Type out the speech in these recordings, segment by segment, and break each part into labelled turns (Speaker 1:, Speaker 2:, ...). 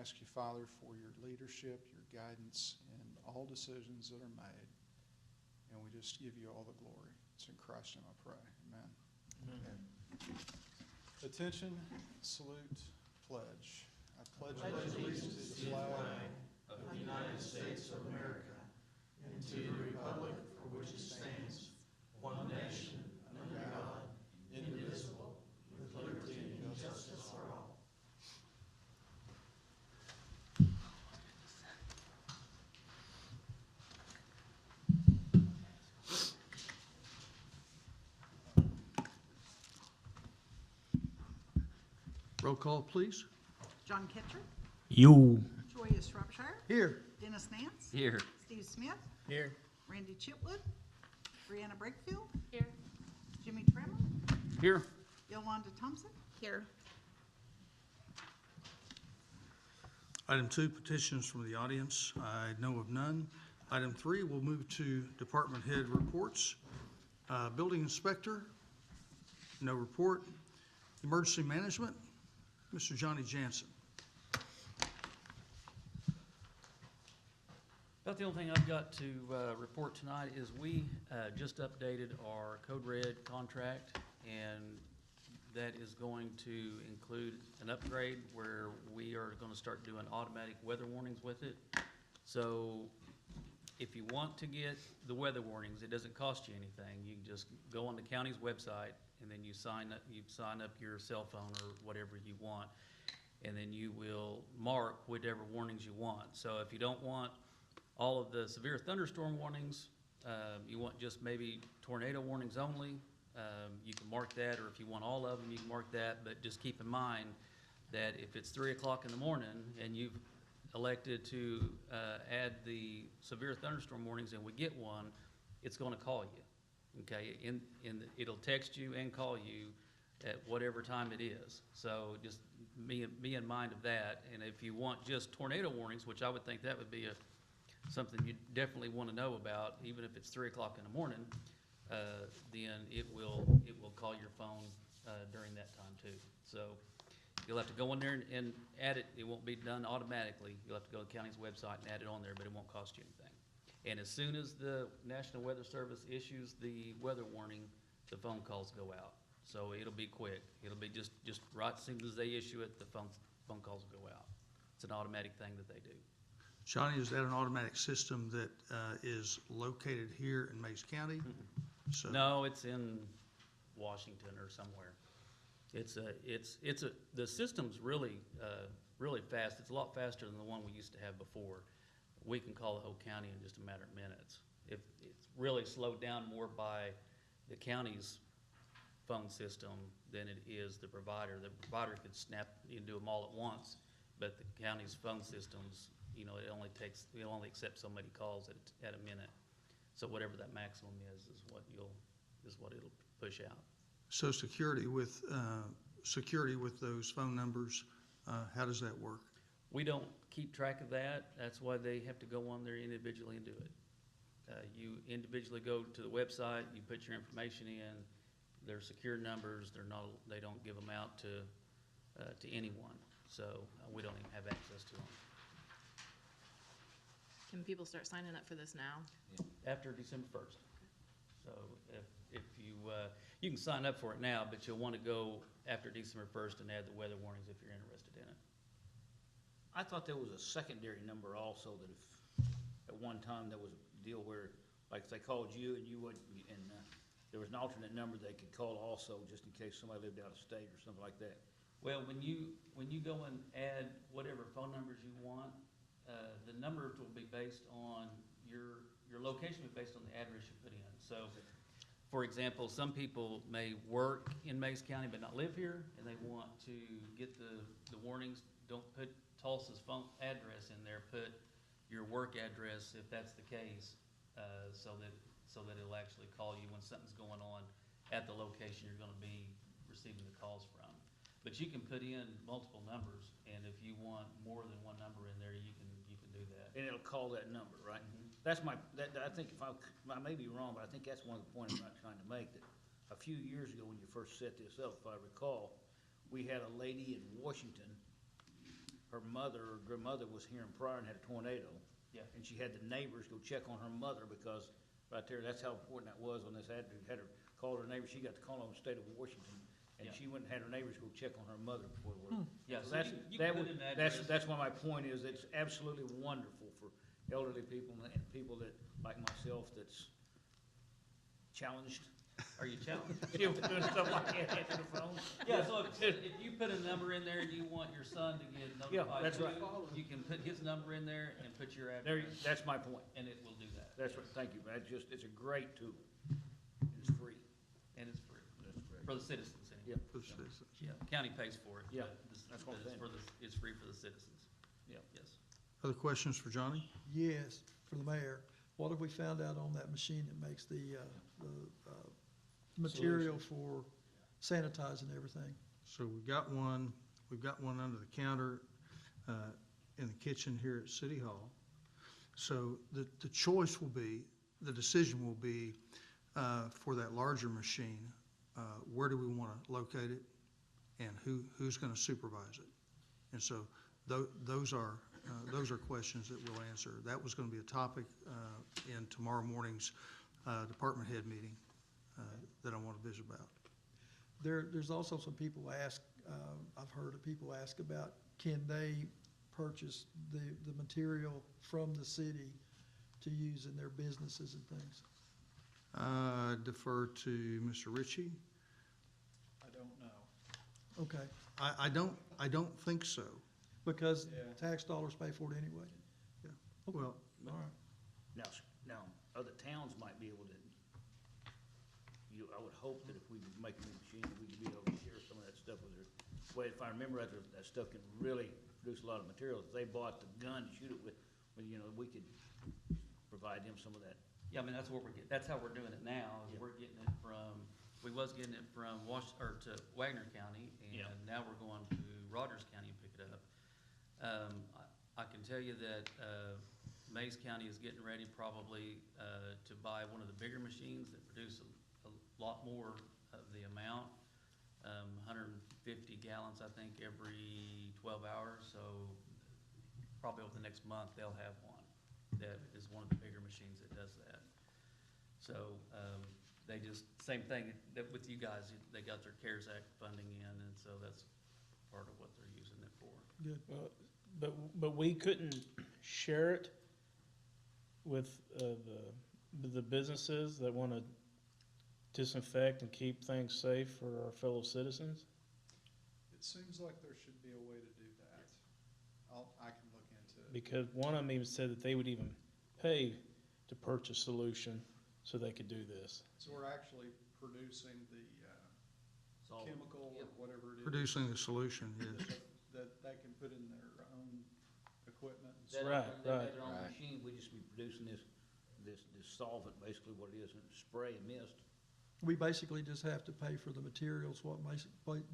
Speaker 1: ask you, Father, for your leadership, your guidance in all decisions that are made. And we just give you all the glory. It's in Christ's name I pray. Amen.
Speaker 2: Amen.
Speaker 1: Attention, salute, pledge. I pledge
Speaker 2: Allegiance to the flag of the United States of America and to the republic for which it stands, one nation, under God, indivisible, with liberty and justice for all.
Speaker 3: Roll call, please.
Speaker 4: John Ketcher,
Speaker 5: You.
Speaker 4: Joy Shropshire,
Speaker 3: Here.
Speaker 4: Dennis Nance,
Speaker 5: Here.
Speaker 4: Steve Smith,
Speaker 5: Here.
Speaker 4: Randy Chitwood, Brianna Brakefield,
Speaker 6: Here.
Speaker 4: Jimmy Trammell,
Speaker 5: Here.
Speaker 4: Yolanda Thompson. Here.
Speaker 3: Item 2, petitions from the audience. I know of none. Item 3, we'll move to department head reports. Building inspector, no report. Emergency management, Mr. Johnny Jansen.
Speaker 5: About the only thing I've got to report tonight is we just updated our Code Red contract, and that is going to include an upgrade where we are going to start doing automatic weather warnings with it. So if you want to get the weather warnings, it doesn't cost you anything. You can just go on the county's website, and then you sign up your cell phone or whatever you want, and then you will mark whatever warnings you want. So if you don't want all of the severe thunderstorm warnings, you want just maybe tornado warnings only, you can mark that, or if you want all of them, you can mark that. But just keep in mind that if it's 3 o'clock in the morning and you've elected to add the severe thunderstorm warnings and we get one, it's going to call you. Okay, it'll text you and call you at whatever time it is. So just be in mind of that. And if you want just tornado warnings, which I would think that would be something you definitely want to know about, even if it's 3 o'clock in the morning, then it will call your phone during that time too. So you'll have to go in there and add it. It won't be done automatically. You'll have to go to the county's website and add it on there, but it won't cost you anything. And as soon as the National Weather Service issues the weather warning, the phone calls go out. So it'll be quick. It'll be just right as soon as they issue it, the phone calls will go out. It's an automatic thing that they do.
Speaker 3: Johnny, is that an automatic system that is located here in Mays County? So,
Speaker 5: No, it's in Washington or somewhere. The system's really fast. It's a lot faster than the one we used to have before. We can call the whole county in just a matter of minutes. If it's really slowed down more by the county's phone system than it is the provider. The provider could snap and do them all at once, but the county's phone systems, it only accepts so many calls at a minute. So whatever that maximum is what it'll push out.
Speaker 3: so security with those phone numbers, how does that work?
Speaker 5: We don't keep track of that. That's why they have to go on there individually and do it. You individually go to the website, you put your information in. They're secure numbers. They don't give them out to anyone. So we don't even have access to them.
Speaker 6: Can people start signing up for this now?
Speaker 5: After December 1st. So if you can sign up for it now, but you'll want to go after December 1st and add the weather warnings if you're interested in it.
Speaker 7: I thought there was a secondary number also, that if at one time there was a deal where, like, if they called you and you wouldn't, and there was an alternate number they could call also, just in case somebody lived out of state or something like that.
Speaker 5: Well, when you go and add whatever phone numbers you want, the numbers will be based on your location will be based on the address you put in. So, for example, some people may work in Mays County but not live here, and they want to get the warnings. Don't put Tulsa's phone address in there. Put your work address if that's the case, so that it'll actually call you when something's going on at the location you're going to be receiving the calls from. But you can put in multiple numbers, and if you want more than one number in there, you can do that.
Speaker 7: And it'll call that number, right?
Speaker 5: Mhm.
Speaker 7: That's I think if I may be wrong, but I think that's one of the points I'm trying to make, that a few years ago when you first set this up, if I recall, we had a lady in Washington. her mother or grandmother was here in Pryor and had a tornado.
Speaker 5: Yeah.
Speaker 7: And she had the neighbors go check on her mother because right there, that's how important that was when this had her call her neighbor. She got the call on the state of Washington. And
Speaker 5: Yeah.
Speaker 7: she went and had her neighbors go check on her mother before the war.
Speaker 5: Yeah,
Speaker 7: So
Speaker 5: so you can put an address.
Speaker 7: that's why my point is, it's absolutely wonderful for elderly people and people that, like myself, that's challenged.
Speaker 5: Are you challenged?
Speaker 7: You know, doing stuff like that, answer the phone.
Speaker 5: Yeah, so if you put a number in there and you want your son to get
Speaker 7: Yeah,
Speaker 5: notified
Speaker 7: that's
Speaker 5: too,
Speaker 7: right.
Speaker 5: you can put his number in there and put your
Speaker 7: There,
Speaker 5: address,
Speaker 7: that's my point.
Speaker 5: and it will do that.
Speaker 7: That's right, thank you. It's a great tool. It's free.
Speaker 5: And it's free,
Speaker 7: That's great.
Speaker 5: for the citizens
Speaker 7: Yeah,
Speaker 5: anyway.
Speaker 3: For the citizens.
Speaker 5: Yeah, county pays for it.
Speaker 7: Yeah,
Speaker 5: but this-
Speaker 7: that's what I'm
Speaker 5: but
Speaker 7: saying.
Speaker 5: it's free for the citizens.
Speaker 7: yeah.
Speaker 5: Yes.
Speaker 3: Other questions for Johnny?
Speaker 8: Yes, for the mayor. What have we found out on that machine that makes the material for sanitizing everything?
Speaker 3: So we've got one under the counter in the kitchen here at City Hall. So the choice will be, the decision will be for that larger machine, where do we want to locate it and who's going to supervise it? And so those are questions that we'll answer. That was going to be a topic in tomorrow morning's department head meeting that I want to visit about.
Speaker 8: There's also some people ask, I've heard of people ask about, can they purchase the material from the city to use in their businesses and things?
Speaker 3: Defer to Mr. Ritchie.
Speaker 1: I don't know.
Speaker 8: Okay,
Speaker 3: I don't think so.
Speaker 8: because
Speaker 1: Yeah.
Speaker 8: tax dollars pay for it anyway.
Speaker 3: Well,
Speaker 8: All right.
Speaker 7: Now, other towns might be able to, I would hope that if we could make a new machine, we could be able to share some of that stuff with her. Well, if I remember right, that stuff can really produce a lot of materials. If they bought the gun to shoot it with, we could provide them some of that.
Speaker 5: Yeah, I mean, that's how we're doing it now, is
Speaker 7: Yeah.
Speaker 5: we're getting it we was getting it from to Wagner County,
Speaker 7: Yeah.
Speaker 5: and now we're going to Rogers County and pick it up. I can tell you that, Mays County is getting ready probably, to buy one of the bigger machines that produce a lot more of the amount. 150 gallons, I think, every 12 hours, so probably over the next month, they'll have one. That is one of the bigger machines that does that. So, they just, same thing that with you guys, they got their CARES Act funding in, and so that's part of what they're using it for.
Speaker 8: Good.
Speaker 2: But we couldn't share it with the businesses that want to disinfect and keep things safe for our fellow citizens?
Speaker 1: It seems like there should be a way to do that. I can look into it.
Speaker 2: Because one of them even said that they would even pay to purchase solution so they could do this.
Speaker 1: So we're actually producing the
Speaker 5: Solvent.
Speaker 1: chemical or whatever it is.
Speaker 3: producing the solution, yes.
Speaker 1: That they can put in their own equipment. and
Speaker 7: They
Speaker 1: stuff.
Speaker 2: Right,
Speaker 7: they have
Speaker 2: right.
Speaker 7: their own machine, we just be producing this solvent, basically what it is, and spray and mist.
Speaker 8: We basically just have to pay for the materials,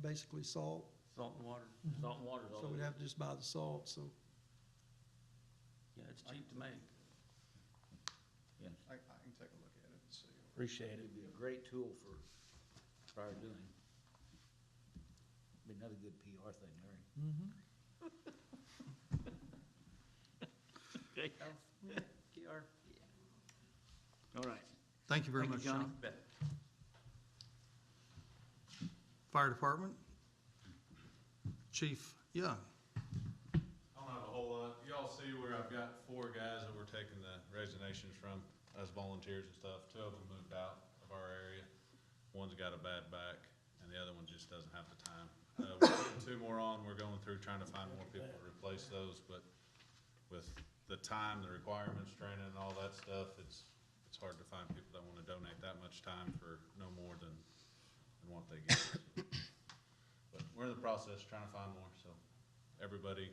Speaker 8: basically salt.
Speaker 5: Salt and water,
Speaker 7: Salt and water's all.
Speaker 8: So we'd have to just buy the salt, so.
Speaker 5: yeah, it's cheap to make.
Speaker 7: Yes.
Speaker 1: I can take a look at it and see.
Speaker 2: Appreciate it.
Speaker 7: It'd be a great tool for prior doing. Be another good PR thing, Larry. Okay.
Speaker 5: QR.
Speaker 7: All right.
Speaker 3: Thank you very
Speaker 7: Thank
Speaker 3: much,
Speaker 7: you, Johnny.
Speaker 3: John.
Speaker 5: Bet.
Speaker 3: Fire Department? Chief Young.
Speaker 9: I don't have a whole lot. Y'all see where I've got 4 guys that we're taking the resignations from as volunteers and stuff. 2 of them moved out of our area. One's got a bad back, and the other one just doesn't have the time. We're putting 2 more on. We're going through trying to find more people to replace those, but with the time, the requirements, training, and all that stuff, it's hard to find people that want to donate that much time for no more than what they get. But we're in the process trying to find more, so everybody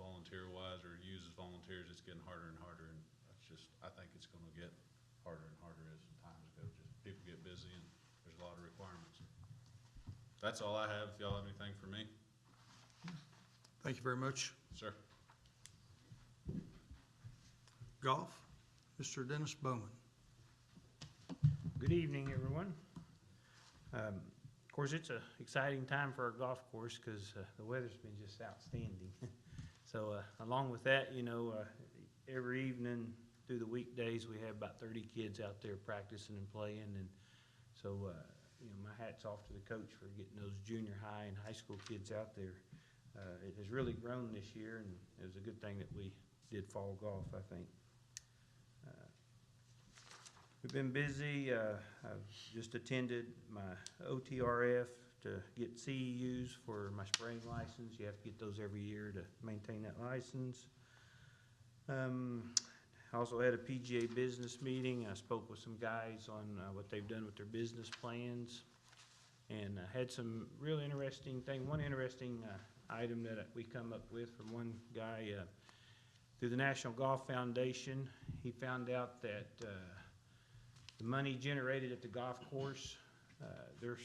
Speaker 9: volunteer-wise or uses volunteers, it's getting harder and harder, and that's just, I think it's gonna get harder and harder as times go. Just people get busy and there's a lot of requirements. That's all I have. If y'all have anything for me?
Speaker 3: Thank you very much.
Speaker 9: Sir?
Speaker 3: Golf, Mr. Dennis Bowman.
Speaker 10: Good evening, everyone. Of course, it's an exciting time for our golf course because the weather's been just outstanding. So along with that, every evening through the weekdays, we have about 30 kids out there practicing and playing. And so, my hat's off to the coach for getting those junior high and high school kids out there. It has really grown this year, and it was a good thing that we did fall golf, I think. We've been busy. I've just attended my OTRF to get CEUs for my spraying license. You have to get those every year to maintain that license. I also had a PGA business meeting. I spoke with some guys on what they've done with their business plans, and had some real interesting thing. One interesting item that we come up with from one guy through the National Golf Foundation. He found out that the money generated at the golf course,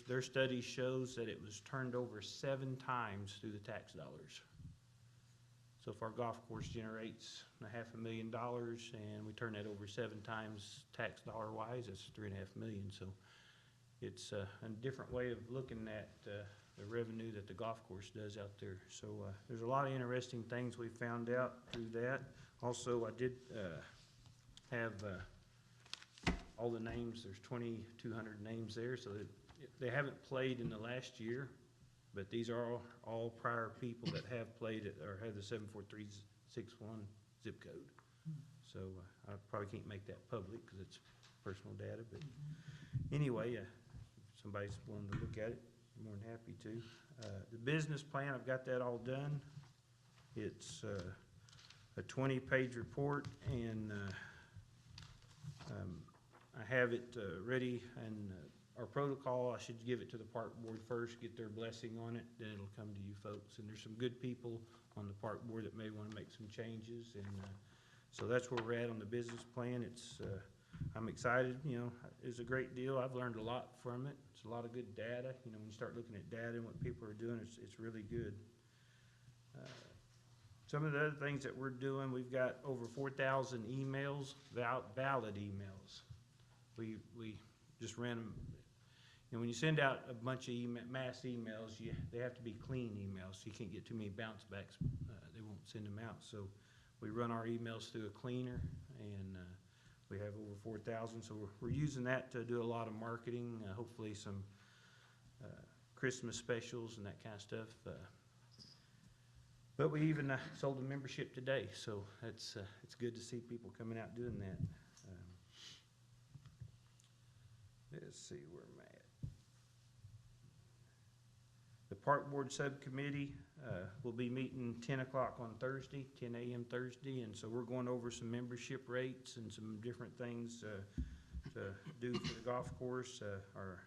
Speaker 10: their study shows that it was turned over 7 times through the tax dollars. So if our golf course generates $500,000 and we turn that over 7 times tax dollar wise, that's $3.5 million. So it's a different way of looking at the revenue that the golf course does out there. So there's a lot of interesting things we found out through that. Also, I did have all the names. There's 2,200 names there, so they haven't played in the last year. But these are all prior people that have played it or have the 74361 zip code. So I probably can't make that public because it's personal data. But anyway, if somebody's willing to look at it, I'm more than happy to. The business plan, I've got that all done. It's a 20-page report, and I have it ready, and our protocol, I should give it to the park board first, get their blessing on it, then it'll come to you folks. And there's some good people on the park board that may want to make some changes, and so that's where we're at on the business plan. It's I'm excited. It's a great deal. I've learned a lot from it. It's a lot of good data. When you start looking at data and what people are doing, it's really good. Some of the other things that we're doing, we've got over 4,000 emails, valid emails. We just ran them. When you send out a bunch of mass emails, they have to be clean emails. So you can't get too many bounce backs. They won't send them out. So we run our emails through a cleaner, and we have over 4,000. So we're using that to do a lot of marketing, hopefully some Christmas specials and that kind of stuff. But we even sold a membership today, so it's good to see people coming out doing that. Let's see where I'm at. The Park Board Subcommittee will be meeting 10 o'clock on Thursday, 10 a.m. Thursday, and so we're going over some membership rates and some different things to do for the golf course. Our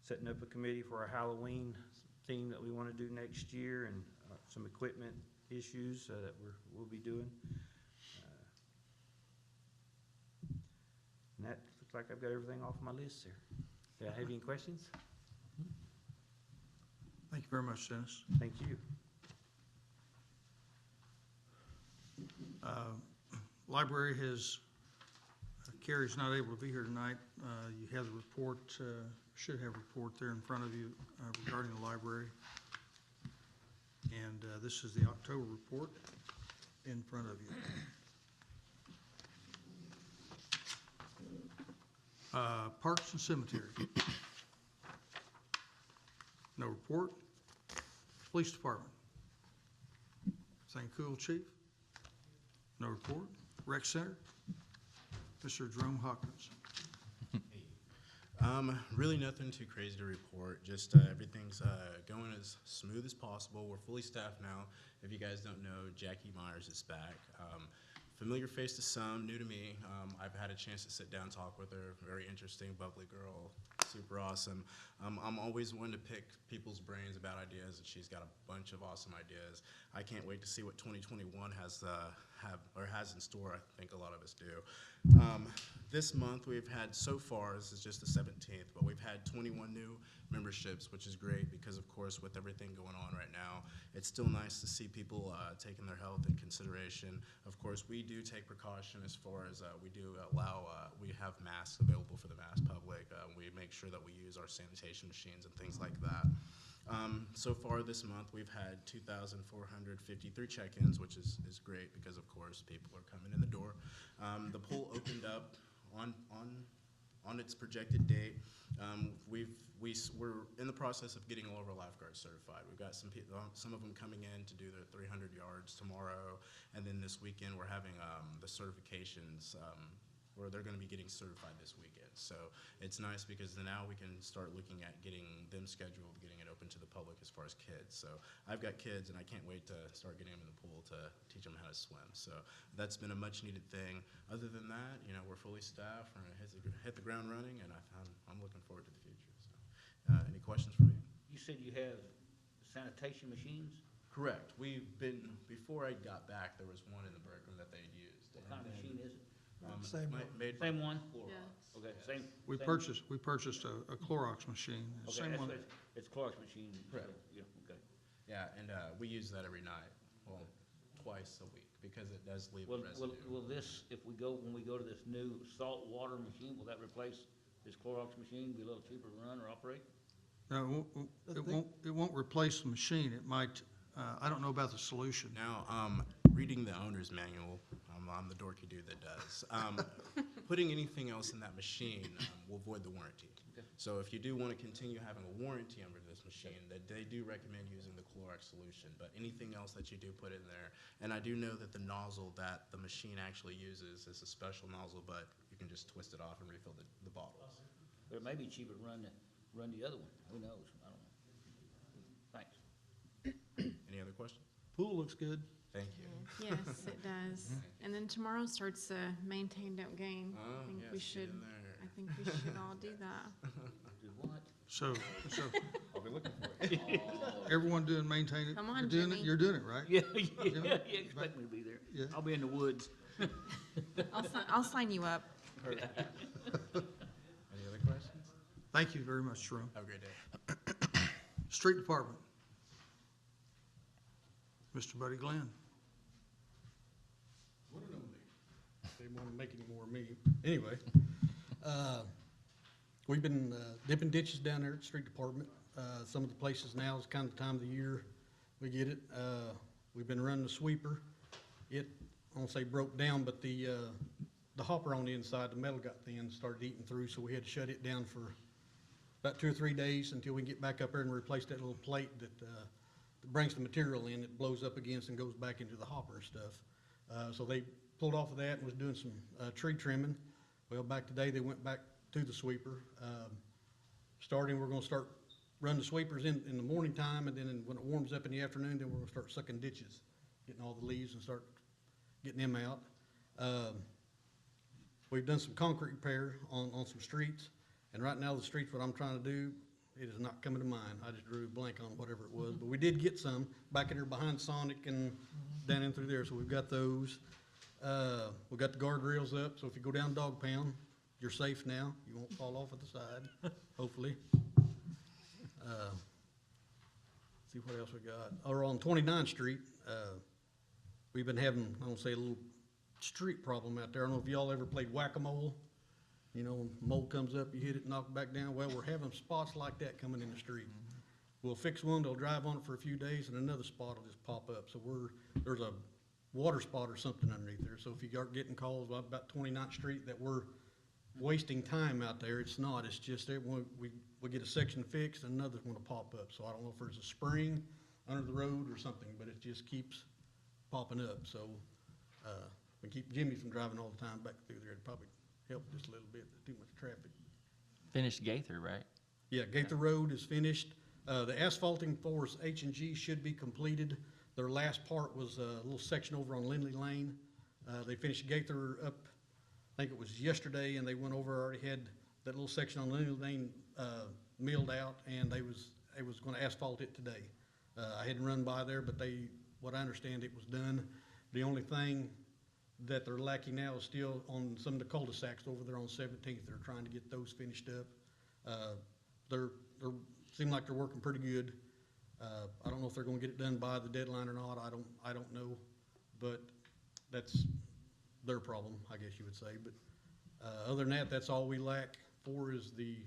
Speaker 10: setting up a committee for our Halloween theme that we want to do next year, and some equipment issues that we'll be doing. And that looks like I've got everything off my list there. Do I have any questions?
Speaker 3: Thank you very much, Dennis.
Speaker 10: Thank you.
Speaker 3: Library Carrie's not able to be here tonight. You have the report, should have a report there in front of you regarding the library. And this is the October report in front of you. Parks and Cemetery. No report. Police Department. Everything cool, Chief? No report. Rec Center. Mr. Jerome Hawkins.
Speaker 11: Really nothing too crazy to report. Just everything's going as smooth as possible. We're fully staffed now. If you guys don't know, Jackie Myers is back. Familiar face to some, new to me. I've had a chance to sit down and talk with her. Very interesting, bubbly girl, super awesome. I'm always one to pick people's brains about ideas, and she's got a bunch of awesome ideas. I can't wait to see what 2021 has in store. I think a lot of us do. This month we've had, so far, this is just the 17th, but we've had 21 new memberships, which is great because, of course, with everything going on right now, it's still nice to see people taking their health in consideration. Of course, we do take precaution as far as we do allow, we have masks available for the mass public. We make sure that we use our sanitation machines and things like that. So far this month, we've had 2,453 check-ins, which is great because, of course, people are coming in the door. The pool opened up on its projected date. We're in the process of getting all of our lifeguards certified. We've got some of them coming in to do their 300 yards tomorrow, and then this weekend we're having the certifications where they're going to be getting certified this weekend. So it's nice because now we can start looking at getting them scheduled, getting it open to the public as far as kids. So I've got kids, and I can't wait to start getting them in the pool to teach them how to swim. So that's been a much needed thing. Other than that, we're fully staffed. We're going to hit the ground running, and I'm looking forward to the future. So, any questions for me?
Speaker 7: You said you have sanitation machines?
Speaker 11: Correct. Before I got back, there was one in the break room that they had used.
Speaker 7: What kind of machine is it?
Speaker 8: Same one.
Speaker 7: Same one?
Speaker 6: Yeah.
Speaker 7: Okay, same.
Speaker 3: We
Speaker 7: same-
Speaker 3: purchased a Clorox machine, the
Speaker 7: Okay,
Speaker 3: same
Speaker 7: that's
Speaker 3: one.
Speaker 7: what it's Clark's machine.
Speaker 11: Correct.
Speaker 7: Yeah, okay.
Speaker 11: Yeah, and we use that every night, well, twice a week, because it does leave
Speaker 7: Will,
Speaker 11: residue.
Speaker 7: will this, when we go to this new salt water machine, will that replace this Clorox machine, be a little cheaper to run or operate?
Speaker 3: No, it won't replace the machine. It might, I don't know about the solution.
Speaker 11: Now, reading the owner's manual, I'm the dorky dude that does. Putting anything else in that machine will void the warranty.
Speaker 7: Okay.
Speaker 11: So if you do want to continue having a warranty under this machine, that they do recommend using the Clorox solution. But anything else that you do put in there, and I do know that the nozzle that the machine actually uses is a special nozzle, but you can just twist it off and refill the bottles.
Speaker 7: But it may be cheaper to run the other one. Who knows? I don't know. Thanks.
Speaker 11: Any other questions?
Speaker 8: Pool looks good.
Speaker 11: Thank you.
Speaker 6: Yes, it does. And then tomorrow starts the maintain, don't gain.
Speaker 11: Oh,
Speaker 6: I think
Speaker 11: yes,
Speaker 6: we
Speaker 11: get
Speaker 6: should,
Speaker 11: in there.
Speaker 6: I think we should all do that.
Speaker 7: Do what?
Speaker 3: So
Speaker 11: I'll be looking for it.
Speaker 3: everyone doing maintain it?
Speaker 6: Come on,
Speaker 3: You're doing it?
Speaker 6: Jimmy.
Speaker 3: You're doing it, right?
Speaker 7: Yeah, you expect me to be there.
Speaker 3: Yeah.
Speaker 7: I'll be in the woods.
Speaker 6: I'll sign you up.
Speaker 11: Any other questions?
Speaker 3: Thank you very much, Jerome.
Speaker 11: Have a great day.
Speaker 3: Street Department. Mr. Buddy Glenn.
Speaker 12: What do they want to make any more of me. Anyway, we've been dipping ditches down there at the street department. Some of the places now is kind of the time of the year we get it. We've been running the sweeper. It, I won't say broke down, but the hopper on the inside, the metal got thin, started eating through, so we had to shut it down for about 2 or 3 days until we get back up there and replace that little plate that brings the material in, it blows up against and goes back into the hopper and stuff. So they pulled off of that and was doing some tree trimming. Well, back today, they went back to the sweeper. We're gonna start running the sweepers in the morning time, and then when it warms up in the afternoon, then we're gonna start sucking ditches, getting all the leaves and start getting them out. We've done some concrete repair on some streets, and right now the streets, what I'm trying to do, it is not coming to mind. I just drew a blank on whatever it was, but we did get some back in there behind Sonic and down in through there, so we've got those. We've got the guardrails up, so if you go down Dog Pound, you're safe now. You won't fall off at the side, hopefully. See what else we got. Or on 29th Street, we've been having, I don't say a little street problem out there. I don't know if y'all ever played whack-a-mole. You know, mole comes up, you hit it, knock it back down. Well, we're having spots like that coming in the street. We'll fix one, they'll drive on it for a few days, and another spot will just pop up. So there's a water spot or something underneath there. So if you start getting calls about 29th Street that we're wasting time out there, it's not. It's just that we get a section fixed and another's gonna pop up. So I don't know if there's a spring under the road or something, but it just keeps popping up. So we keep Jimmy from driving all the time back through there. It'd probably help just a little bit. There's too much traffic.
Speaker 13: Finished Gaither, right?
Speaker 12: Yeah, Gaither Road is finished. The asphalting for H&G should be completed. Their last part was a little section over on Lindley Lane. They finished Gaither up, I think it was yesterday, and they went over, already had that little section on Lindley Lane milled out, and they was gonna asphalt it today. I hadn't run by there, but what I understand, it was done. The only thing that they're lacking now is still on some of the cul-de-sacs over there on 17th. They're trying to get those finished up. They're seem like they're working pretty good. I don't know if they're gonna get it done by the deadline or not. I don't know, but that's their problem, I guess you would say. But other than that, that's all we lack for is the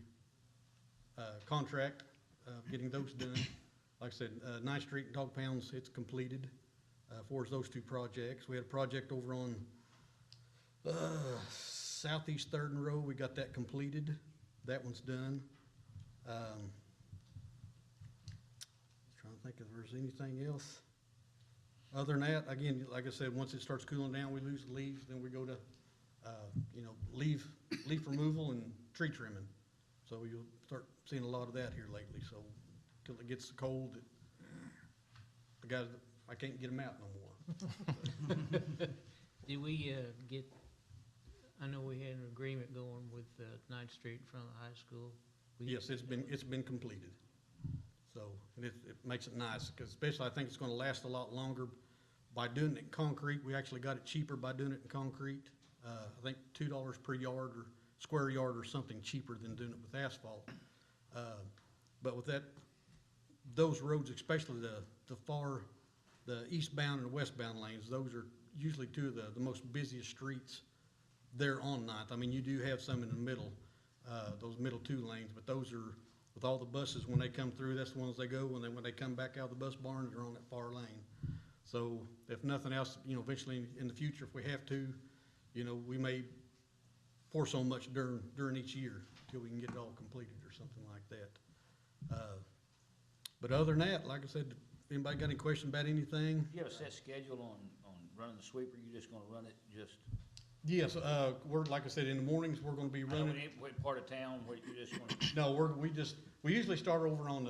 Speaker 12: contract, getting those done. Like I said, 9th Street and Dog Pounds, it's completed, for those two projects. We had a project over on, Southeast 3rd and Row, we got that completed. That one's done. Trying to think if there's anything else. Other than that, again, like I said, once it starts cooling down, we lose the leaves, then we go to, leaf removal and tree trimming. So you'll start seeing a lot of that here lately, so till it gets cold, the guys, I can't get them out no more.
Speaker 2: Did we get, I know we had an agreement going with 9th Street in front of the high school.
Speaker 12: Yes, it's been completed. So, and it makes it nice, because especially I think it's gonna last a lot longer. By doing it in concrete, we actually got it cheaper by doing it in concrete. I think $2 per yard or square yard or something cheaper than doing it with asphalt. But with that, those roads, especially the eastbound and westbound lanes, those are usually two of the most busiest streets there on 9th. I mean, you do have some in the middle, those middle two lanes, but those are, with all the buses, when they come through, that's the ones they go, when they come back out of the bus barn, they're on that far lane. So if nothing else, eventually in the future, if we have to, we may pour so much during each year till we can get it all completed or something like that. But other than that, like I said, anybody got any questions about anything?
Speaker 7: Do you have a set schedule on running the sweeper? You just gonna run it just?
Speaker 12: Yes, we're, like I said, in the mornings, we're gonna be
Speaker 7: I know
Speaker 12: running.
Speaker 7: what part of town, where you just wanna?
Speaker 12: No, we usually start over on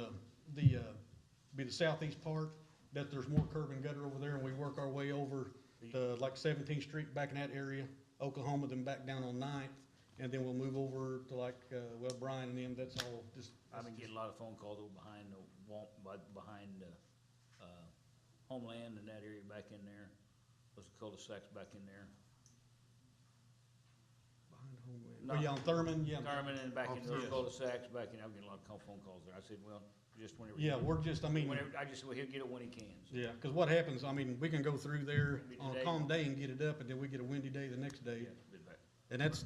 Speaker 12: the southeast part, that there's more curb and gutter over there, and we work our way over to like 17th Street, back in that area, Oklahoma, then back down on 9th, and then we'll move over to like, Brian and them, that's all just.
Speaker 7: I've been getting a lot of phone calls over behind Homeland and that area back in there. What's the cul-de-sacs back in there?
Speaker 12: Behind Homeland.
Speaker 7: No.
Speaker 12: Oh, yeah, on Thurman, yeah.
Speaker 7: Thurman and back in those
Speaker 12: Yes.
Speaker 7: cul-de-sacs back in, I'm getting a lot of phone calls there. I said, well, just whenever.
Speaker 12: Yeah, we're just, I mean.
Speaker 7: Whenever, I just, well, he'll get it when he can. So.
Speaker 12: Yeah, because what happens, I mean, we can go through there
Speaker 7: Maybe
Speaker 12: on a
Speaker 7: today.
Speaker 12: calm day and get it up, and then we get a windy day the next day.
Speaker 7: Yeah, bit back.
Speaker 12: And that's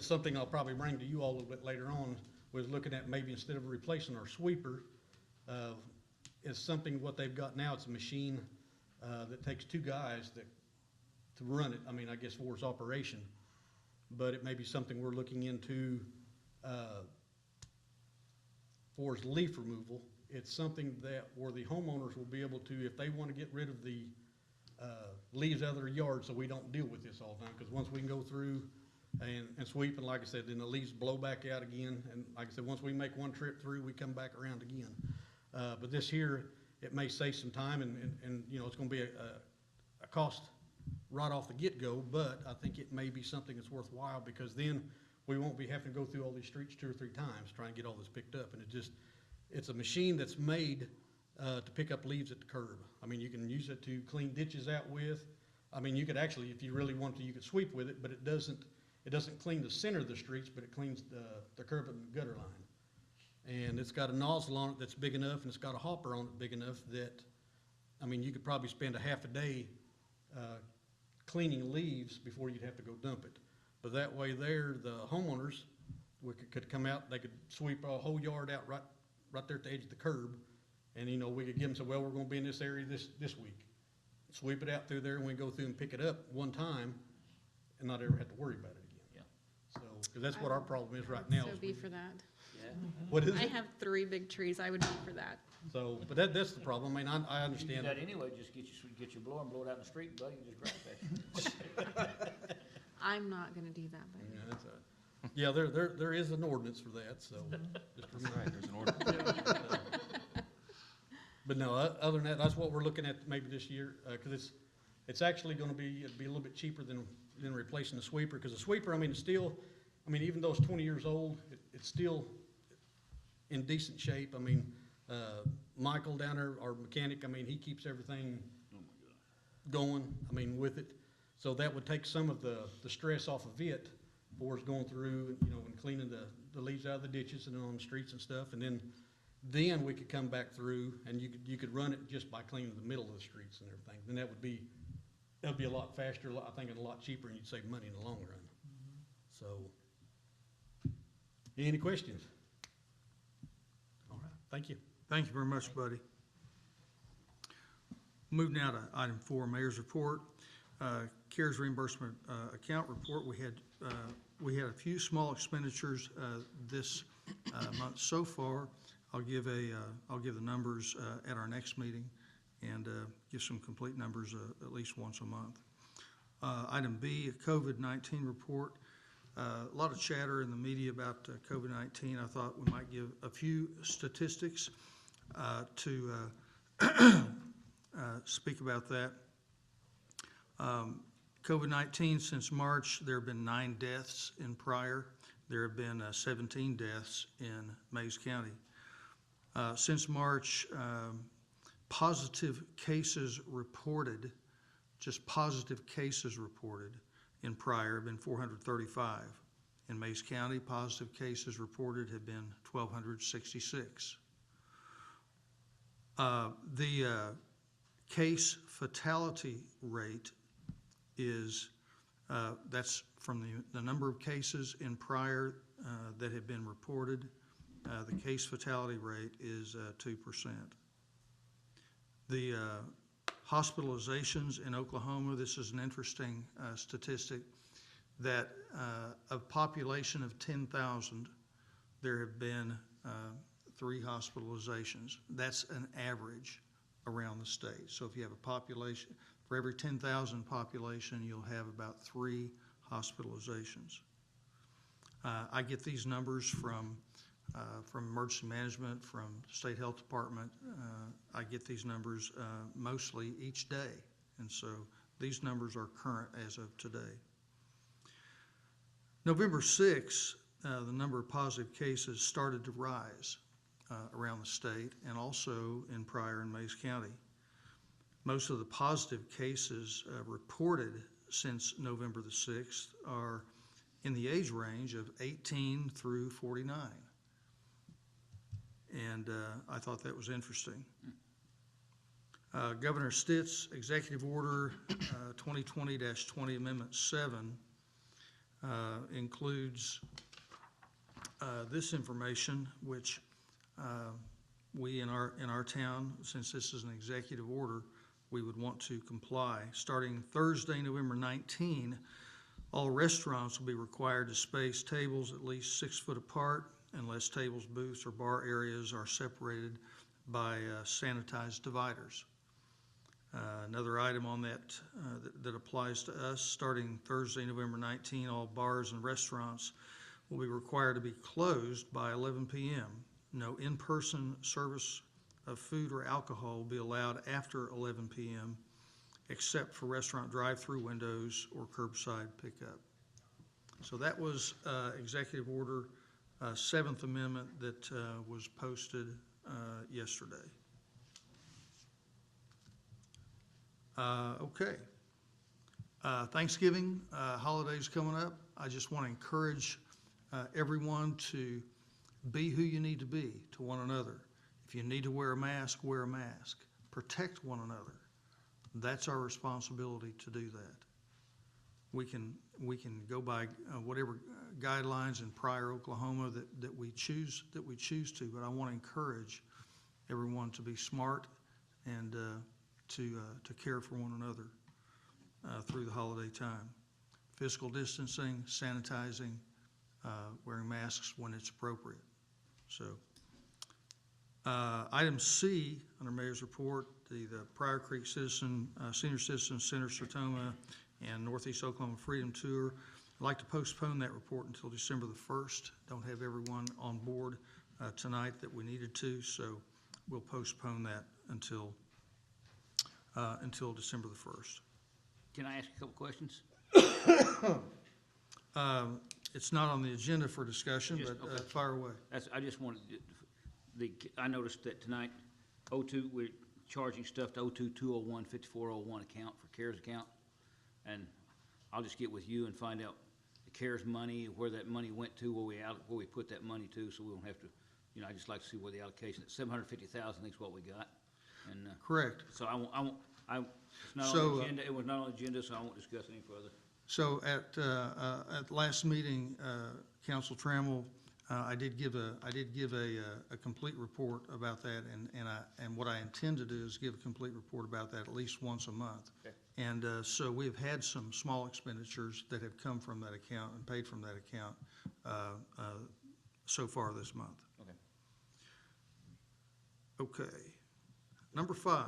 Speaker 12: something I'll probably bring to you all a little bit later on, was looking at maybe instead of replacing our sweeper, is something what they've got now, it's a machine, that takes two guys to run it, I mean, I guess for its operation. But it may be something we're looking into, for its leaf removal. It's something that, where the homeowners will be able to, if they want to get rid of the, leaves out of their yard, so we don't deal with this all the time, because once we can go through and sweep, and like I said, then the leaves blow back out again, and like I said, once we make one trip through, we come back around again. But this here, it may save some time, and it's gonna be a cost right off the get-go, but I think it may be something that's worthwhile, because then we won't be having to go through all these streets 2 or 3 times trying to get all this picked up, and it's a machine that's made to pick up leaves at the curb. I mean, you can use it to clean ditches out with. I mean, you could actually, if you really want to, you could sweep with it, but it doesn't clean the center of the streets, but it cleans the curb and gutter line. And it's got a nozzle on it that's big enough, and it's got a hopper on it big enough that, I mean, you could probably spend a half a day cleaning leaves before you'd have to go dump it. But that way there, the homeowners could come out, they could sweep a whole yard out right there at the edge of the curb. And, we could give them, say, well, we're gonna be in this area this week. Sweep it out through there, and we go through and pick it up one time and not ever have to worry about it again.
Speaker 7: Yeah.
Speaker 12: So, because that's what our problem is right now.
Speaker 6: So
Speaker 12: is
Speaker 6: be
Speaker 12: we-
Speaker 6: for that.
Speaker 7: Yeah.
Speaker 12: What is
Speaker 6: I
Speaker 12: it?
Speaker 6: have 3 big trees, I would be for that.
Speaker 12: So, but that's the problem. I mean, I
Speaker 7: You do
Speaker 12: understand.
Speaker 7: that anyway, just get your blower and blow it out in the street, buddy, and just grab that.
Speaker 6: I'm not gonna do that, but.
Speaker 12: Yeah, that's yeah, there is an ordinance for that, so. just remember.
Speaker 13: Right, there's an ordinance.
Speaker 12: But no, other than that, that's what we're looking at maybe this year, because it's actually gonna be, it'd be a little bit cheaper than replacing the sweeper, because the sweeper, I mean, it's still, I mean, even though it's 20 years old, it's still in decent shape. I mean, Michael down there, our mechanic, I mean, he keeps everything going, I mean, with it. So that would take some of the stress off of it for us going through, and cleaning the leaves out of the ditches and on the streets and stuff. And then we could come back through, and you could run it just by cleaning the middle of the streets and everything. Then that would be a lot faster, I think, and a lot cheaper, and you'd save money in the long run. So, any questions? All right, thank you.
Speaker 3: Thank you very much, buddy. Move now to item 4, Mayor's Report. CARES reimbursement account report. We had a few small expenditures this month so far. I'll give the numbers at our next meeting and give some complete numbers at least once a month. Item B, a COVID-19 report. A lot of chatter in the media about COVID-19. I thought we might give a few statistics to speak about that. COVID-19, since March, there have been 9 deaths in Pryor. There have been 17 deaths in Mays County. Since March, positive cases reported, just positive cases reported in Pryor have been 435. In Mays County, positive cases reported have been 1,266. The case fatality rate is, that's from the number of cases in Pryor that have been reported. The case fatality rate is 2%. The hospitalizations in Oklahoma, this is an interesting statistic, that of population of 10,000, there have been 3 hospitalizations. That's an average around the state. So if you have a population, for every 10,000 population, you'll have about 3 hospitalizations. I get these numbers from emergency management, from state health department. I get these numbers mostly each day, and so these numbers are current as of today. November 6th, the number of positive cases started to rise around the state and also in Pryor and Mays County. Most of the positive cases reported since November the 6th are in the age range of 18 through 49. And I thought that was interesting. Governor Stitt's Executive Order 2020-20 Amendment 7 includes this information, which we in our town, since this is an executive order, we would want to comply. Starting Thursday, November 19, all restaurants will be required to space tables at least 6 foot apart unless tables, booths, or bar areas are separated by sanitized dividers. Another item on that applies to us, starting Thursday, November 19, all bars and restaurants will be required to be closed by 11 p.m. No in-person service of food or alcohol will be allowed after 11 p.m. except for restaurant drive-through windows or curbside pickup. So that was Executive Order 7th Amendment that was posted yesterday. Okay. Thanksgiving holidays coming up. I just want to encourage everyone to be who you need to be to one another. If you need to wear a mask, wear a mask. Protect one another. That's our responsibility to do that. We can go by whatever guidelines in Pryor, Oklahoma that we choose to, but I want to encourage everyone to be smart and to care for one another through the holiday time. Physical distancing, sanitizing, wearing masks when it's appropriate. So, item C under Mayor's Report, the Pryor Creek Senior Citizen Center Sertoma and Northeast Oklahoma Freedom Tour. I'd like to postpone that report until December the 1st. Don't have everyone on board tonight that we needed to, so we'll postpone that until December the 1st.
Speaker 7: Can I ask a couple questions?
Speaker 3: It's not on the agenda for discussion, but
Speaker 7: okay.
Speaker 3: fire away.
Speaker 7: I just wanted, I noticed that tonight, we're charging stuff to 02-201-5401 account for CARES account. And I'll just get with you and find out the CARES money, where that money went to, where we put that money to, so we don't have to, I just like to see where the allocation, $750,000, I think is what we got. And
Speaker 3: Correct.
Speaker 7: so it's not
Speaker 3: So,
Speaker 7: on the agenda, it was not on the agenda, so I won't discuss any further.
Speaker 3: So at last meeting, Council Trammell I did give a complete report about that, and what I intend to do is give a complete report about that at least once a month.
Speaker 7: Okay.
Speaker 3: And so we've had some small expenditures that have come from that account and paid from that account so far this month.
Speaker 7: Okay.
Speaker 3: Okay. Number 5,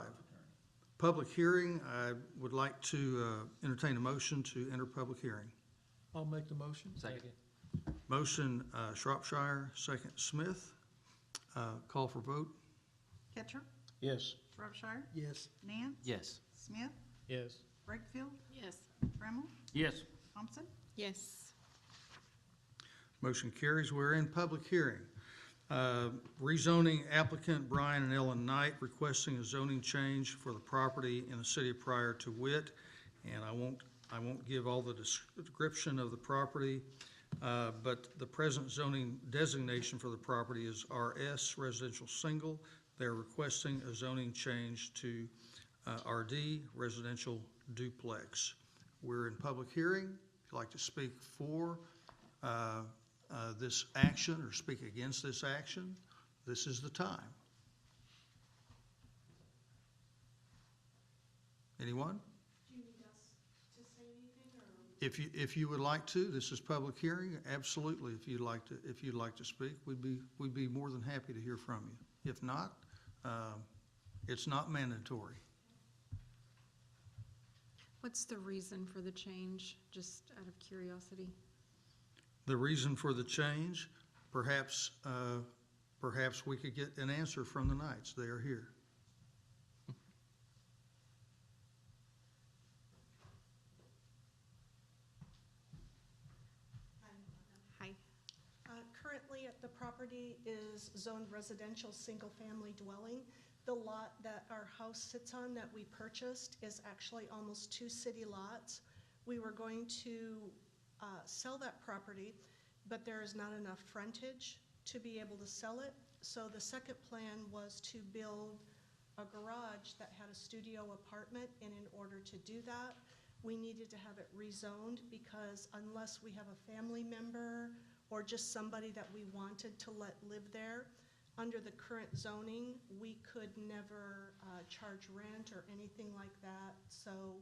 Speaker 3: public hearing. I would like to entertain a motion to enter public hearing.
Speaker 8: I'll make the motion.
Speaker 13: Second.
Speaker 3: Motion, Shropshire, second Smith. Call for vote.
Speaker 4: Ketcher,
Speaker 7: Yes.
Speaker 4: Shropshire,
Speaker 8: Yes.
Speaker 4: Nance.
Speaker 13: Yes.
Speaker 4: Smith,
Speaker 7: Yes.
Speaker 4: Brakefield,
Speaker 6: Yes.
Speaker 4: Trammell,
Speaker 7: Yes.
Speaker 4: Thompson.
Speaker 6: Yes.
Speaker 3: Motion carries. We're in public hearing. Rezoning applicant Brian and Ellen Knight requesting a zoning change for the property in the city of Pryor to wit, and I won't give all the description of the property, but the present zoning designation for the property is RS, residential single. They're requesting a zoning change to RD, residential duplex. We're in public hearing. If you'd like to speak for this action or speak against this action, this is the time. Anyone?
Speaker 6: Do you need us to say anything, or?
Speaker 3: If you would like to, this is public hearing, absolutely. If you'd like to speak, we'd be more than happy to hear from you. If not, it's not mandatory.
Speaker 6: What's the reason for the change, just out of curiosity?
Speaker 3: The reason for the change, perhaps we could get an answer from the Knights. They are here.
Speaker 6: Hi.
Speaker 14: Currently, the property is zoned residential, single-family dwelling. The lot that our house sits on that we purchased is actually almost 2 city lots. We were going to sell that property, but there is not enough frontage to be able to sell it. So the second plan was to build a garage that had a studio apartment, and in order to do that, we needed to have it rezoned, because unless we have a family member or just somebody that we wanted to let live there, under the current zoning, we could never charge rent or anything like that. So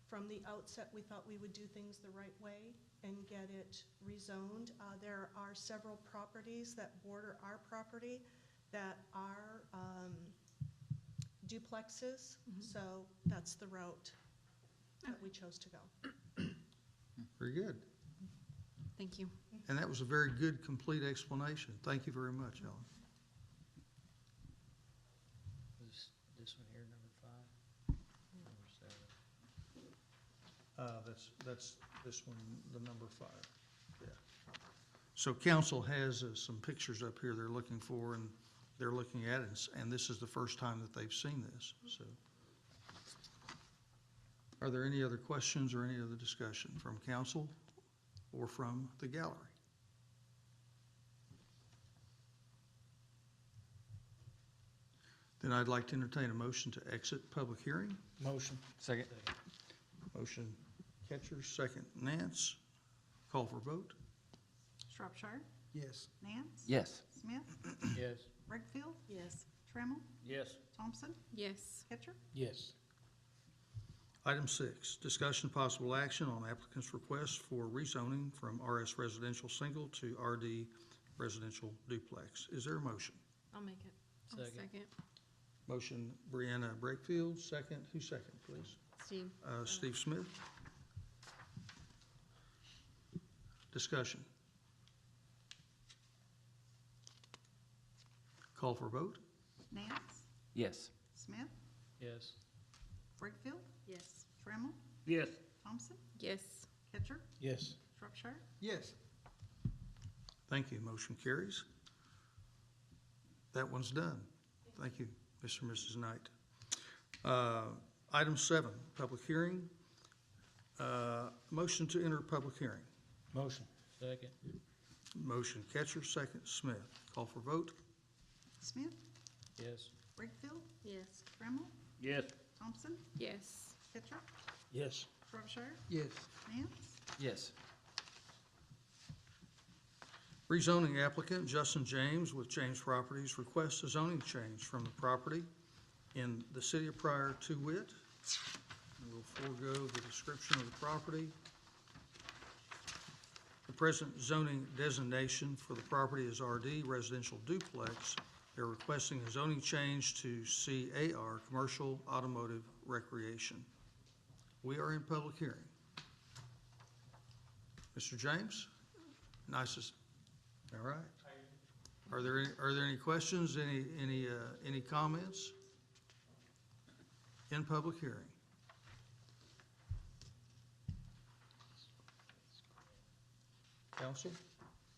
Speaker 14: from the outset, we thought we would do things the right way and get it rezoned. There are several properties that border our property that are duplexes, so that's the route that we chose to go.
Speaker 3: Very good.
Speaker 6: Thank you.
Speaker 3: And that was a very good, complete explanation. Thank you very much, Ellen.
Speaker 5: Is this one here number 5? Number 7?
Speaker 3: That's this one, the number 5. Yeah. So council has some pictures up here they're looking for, and they're looking at it, and this is the first time that they've seen this. So, are there any other questions or any other discussion from council or from the gallery? Then I'd like to entertain a motion to exit public hearing.
Speaker 7: Motion.
Speaker 13: Second.
Speaker 3: Motion Ketcher, second Nance. Call for vote.
Speaker 4: Shropshire,
Speaker 8: Yes.
Speaker 4: Nance.
Speaker 13: Yes.
Speaker 4: Smith,
Speaker 7: Yes.
Speaker 4: Brakefield,
Speaker 6: Yes.
Speaker 4: Trammell,
Speaker 7: Yes.
Speaker 4: Thompson,
Speaker 6: Yes.
Speaker 4: Ketcher.
Speaker 7: Yes.
Speaker 3: Item 6, discussion possible action on applicant's request for rezoning from RS residential single to RD residential duplex. Is there a motion?
Speaker 6: I'll make it. I'll
Speaker 5: Second.
Speaker 6: second.
Speaker 3: Motion Brianna Brakefield, second. Who's second, please?
Speaker 6: Steve.
Speaker 3: Steve Smith. Discussion. Call for vote.
Speaker 4: Nance,
Speaker 13: Yes.
Speaker 4: Smith,
Speaker 5: Yes.
Speaker 4: Brakefield,
Speaker 6: Yes.
Speaker 4: Trammell,
Speaker 7: Yes.
Speaker 4: Thompson,
Speaker 6: Yes.
Speaker 4: Ketcher,
Speaker 7: Yes.
Speaker 4: Shropshire.
Speaker 8: Yes.
Speaker 3: Thank you. Motion carries. That one's done. Thank you, Mr. and Mrs. Knight. Item 7, public hearing. Motion to enter public hearing.
Speaker 7: Motion.
Speaker 5: Second.
Speaker 3: Motion Ketcher, second Smith. Call for vote.
Speaker 4: Smith,
Speaker 5: Yes.
Speaker 4: Brakefield,
Speaker 6: Yes.
Speaker 4: Trammell,
Speaker 7: Yes.
Speaker 4: Thompson,
Speaker 6: Yes.
Speaker 4: Ketcher,
Speaker 7: Yes.
Speaker 4: Shropshire,
Speaker 8: Yes.
Speaker 4: Nance.
Speaker 13: Yes.
Speaker 3: Rezoning applicant Justin James with James Properties requests a zoning change from the property in the city of Pryor to wit. We'll forego the description of the property. The present zoning designation for the property is RD, residential duplex. They're requesting a zoning change to CAR, commercial automotive recreation. We are in public hearing. Mr. James, nicest, all right. Are there any questions, any comments? In public hearing. Council,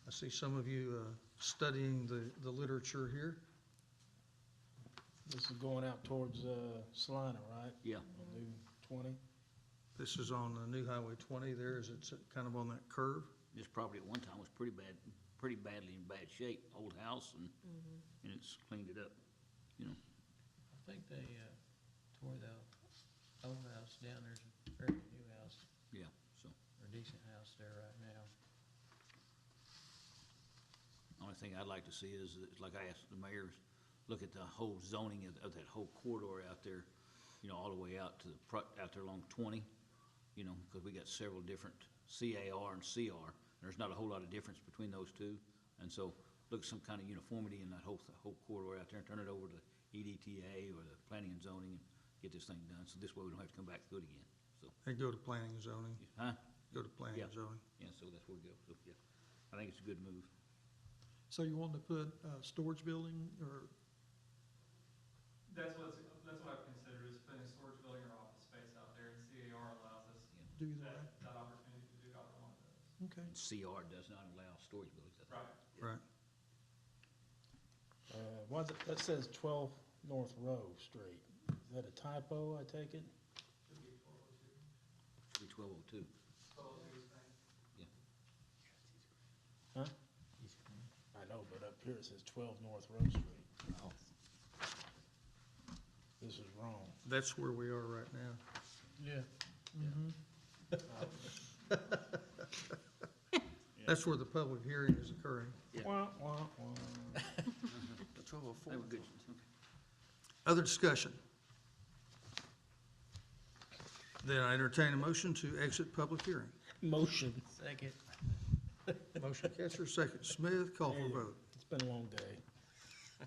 Speaker 3: I see some of you studying the literature here.
Speaker 2: This is going out towards Salina, right?
Speaker 7: Yeah.
Speaker 2: On New 20?
Speaker 3: This is on the new Highway 20 there, is it kind of on that curve?
Speaker 7: This property at one time was pretty badly in bad shape, old house, and it's cleaned it up, you know.
Speaker 10: I think they tore the old house down. There's a very new house,
Speaker 7: Yeah, so,
Speaker 10: or decent house there right now.
Speaker 7: only thing I'd like to see is, like I asked the mayor, look at the whole zoning of that whole corridor out there, you know, all the way out to out there along 20, you know, because we got several different CAR and CR. There's not a whole lot of difference between those two, and so look at some kind of uniformity in that whole corridor out there, and turn it over to EDTA or the planning and zoning, and get this thing done, so this way we don't have to come back through it again, so.
Speaker 3: And go to planning and zoning,
Speaker 7: Huh?
Speaker 3: go to planning and
Speaker 7: Yeah.
Speaker 3: zoning.
Speaker 7: Yeah, so that's where we go, so, yeah, I think it's a good move.
Speaker 8: So you want to put a storage building, or
Speaker 15: That's what I've considered, is putting a storage building or office space out there, and CAR allows us
Speaker 8: do that?
Speaker 15: that opportunity to do either one of those.
Speaker 8: Okay.
Speaker 7: And CR does not allow storage buildings. I think.
Speaker 15: Right.
Speaker 3: Right.
Speaker 2: That says 12 North Rose Street. Is that a typo, I take it?
Speaker 15: Should be 1202.
Speaker 7: Should be 1202.
Speaker 15: 1202 is fine.
Speaker 2: Huh? I know, but up here it says 12 North Rose Street.
Speaker 7: Oh.
Speaker 2: This is wrong.
Speaker 3: That's where we are right now.
Speaker 2: Yeah.
Speaker 3: That's where the public hearing is occurring.
Speaker 7: Yeah.
Speaker 2: Wah, wah, wah.
Speaker 7: They were good.
Speaker 3: Other discussion? Then I entertain a motion to exit public hearing.
Speaker 2: Motion.
Speaker 10: Second.
Speaker 3: Motion Ketcher, second Smith, call for vote.
Speaker 2: It's been a long day.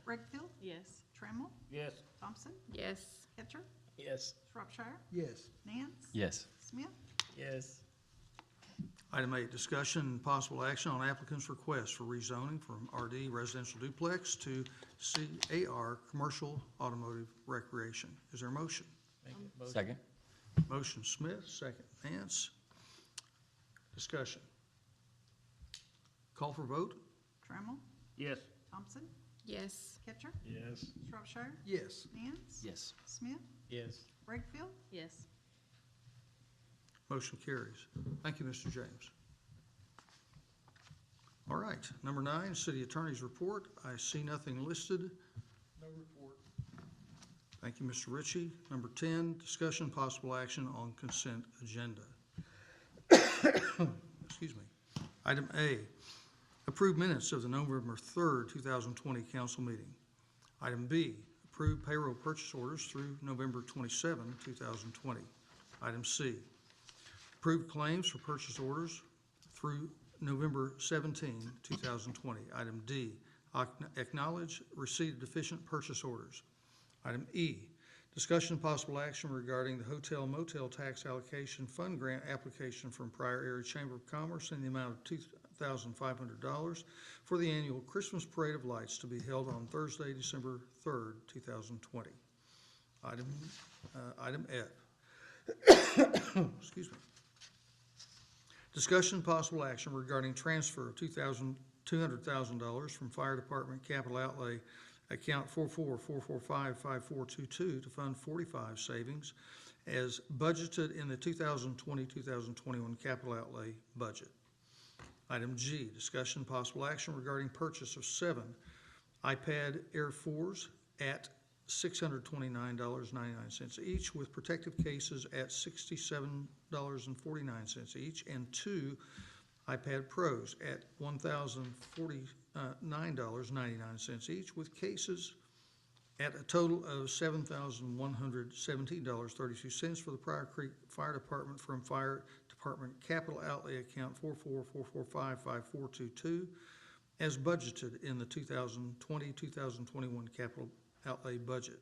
Speaker 4: Brightfield,
Speaker 6: Yes.
Speaker 4: Trammell,
Speaker 2: Yes.
Speaker 4: Thompson,
Speaker 6: Yes.
Speaker 4: Ketcher,
Speaker 2: Yes.
Speaker 4: Shropshire,
Speaker 8: Yes.
Speaker 4: Nance,
Speaker 13: Yes.
Speaker 4: Smith,
Speaker 2: Yes.
Speaker 3: Item 8, discussion and possible action on applicant's request for rezoning from RD residential duplex to CAR commercial automotive recreation. Is there a motion?
Speaker 10: Make it motion.
Speaker 13: Second.
Speaker 3: Motion Smith, second Nance. Discussion. Call for vote?
Speaker 4: Trammell,
Speaker 7: Yes.
Speaker 4: Thompson,
Speaker 6: Yes.
Speaker 4: Ketcher,
Speaker 2: Yes.
Speaker 4: Shropshire,
Speaker 8: Yes.
Speaker 4: Nance,
Speaker 13: Yes.
Speaker 4: Smith,
Speaker 2: Yes.
Speaker 4: Brightfield,
Speaker 6: Yes.
Speaker 3: Motion carries. Thank you, Mr. James. All right, number 9, city attorney's report. I see nothing listed.
Speaker 8: No report.
Speaker 3: Thank you, Mr. Ritchie. Number 10, discussion possible action on consent agenda. Excuse me. Item A, approve minutes of the November 3rd, 2020 council meeting. Item B, approve payroll purchase orders through November 27, 2020. Item C, approve claims for purchase orders through November 17, 2020. Item D, acknowledge receipt of deficient purchase orders. Item E, discussion and possible action regarding the hotel motel tax allocation fund grant application from Pryor Area Chamber of Commerce in the amount of $2,500 for the annual Christmas Parade of Lights to be held on Thursday, December 3rd, 2020. Item F. Excuse me. Discussion possible action regarding transfer of $200,000 from Fire Department Capital Outlay Account 444455422 to Fund 45 savings as budgeted in the 2020-2021 capital outlay budget. Item G, discussion possible action regarding purchase of 7 iPad Air 4s at $629.99 each, with protective cases at $67.49 each, and 2 iPad Pros at $1,049.99 each, with cases at a total of $7,117.32 for the Pryor Creek Fire Department from Fire Department Capital Outlay Account 4444455422 as budgeted in the 2020-2021 capital outlay budget.